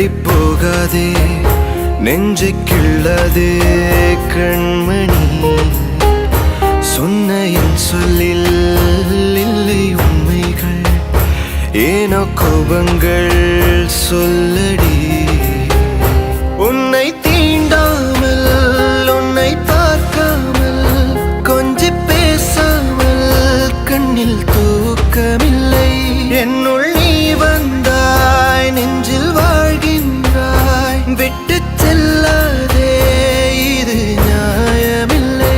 தள்ளி போகாதே நெஞ்சை கிள்ளாதே கண்மணி சொன்ன என் சொல்லில் இல்லை உண்மைகள் ஏனோ கோபங்கள் சொல்லடி உன்னை தீண்டாமல் உன்னை பார்க்காமல் கொஞ்சி பேசாமல் கண்ணில் தூக்கமில்லை என்னுள் நீ வந்தாய் நெஞ்சில் வாழ்கின்றாய் விட்டு செல்லாதே இது நியாயமில்லை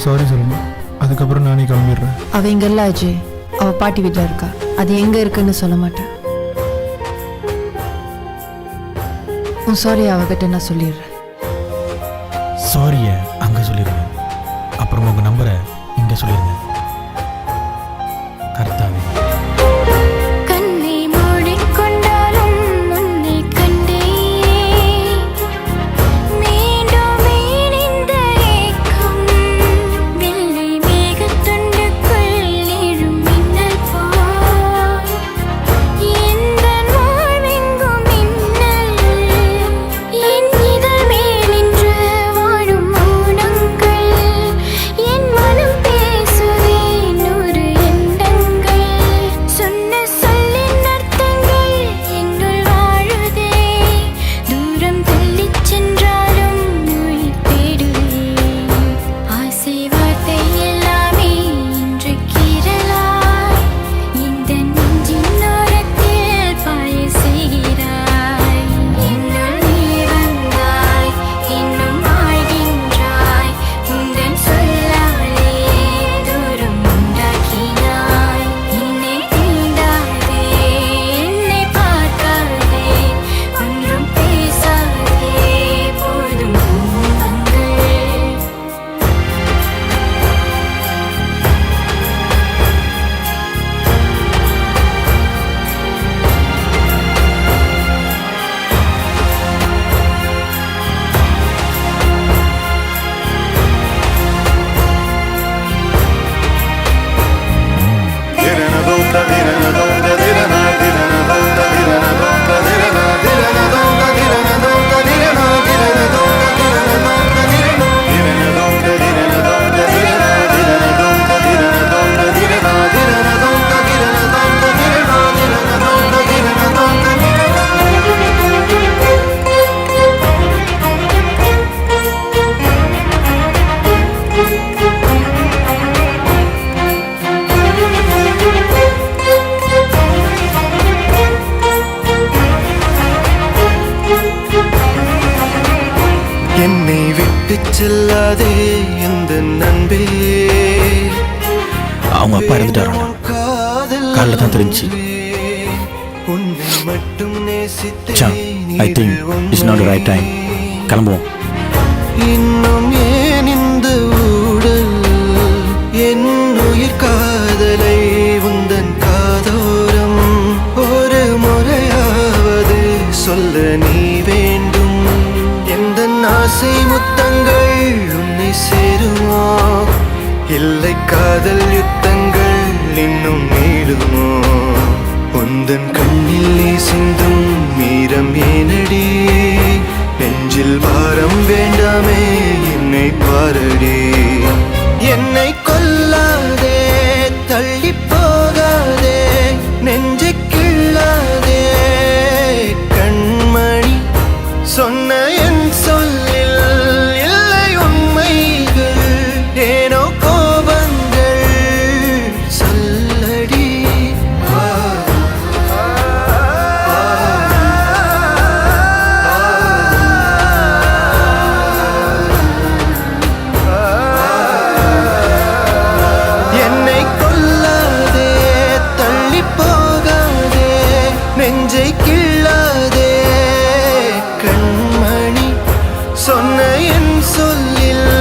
சாரி சொல்லணும் அதுக்கப்புறம் நானே கிளம்பிடுறேன். அவ இங்க இல்ல அஜய், அவ பாட்டி வீட்டில் இருக்கா. அது எங்க இருக்குன்னு சொல்ல மாட்டேன். உன் சாரி அவகிட்ட நான் சொல்லிடுறேன். சாரியை அங்கே சொல்லிடுங்க, அப்புறம் உங்கள் நம்பரை இங்கே சொல்லிடுங்க. கர்த்தாவே என்னை விட்டு செல்லாதே இந்த நண்பே. அவங்க அப்பா இறந்துட்டாரா? காலைல தான் தெரிஞ்சு. உன்னை மட்டும் நேசித்தேன். I think it's not the right time. கிளம்புவோம். இன்னும் ஏன் இந்த ஊடல் என் உயிர் காதலை உந்தன் காதோரம் ஒரு முறையாவது சொல்ல நீ வேண்டும். எந்த ஆசை முத்தங்கள் உன்னை சேருமோ இல்லை காதல் யுத்தங்கள் இன்னும் நீடுமோ உந்தன் கண்ணில் சிந்தும் மீரம் ஏனடி நெஞ்சில் பாரம் வேண்டாமே என்னை பாரடி என்னை கொல்லாதே தள்ளி போகாதே நெஞ்சை கிள்ளாதே கண்மணி சொன்ன என் சொல்லில் இல்லை உண்மைகள் ஏனோ கோபங்கள் சொல்லடி என்னை கொல்லாதே தள்ளி போகாதே நெஞ்சை கிள்ளாதே கண்மணி சொன்ன என் சொல்லில்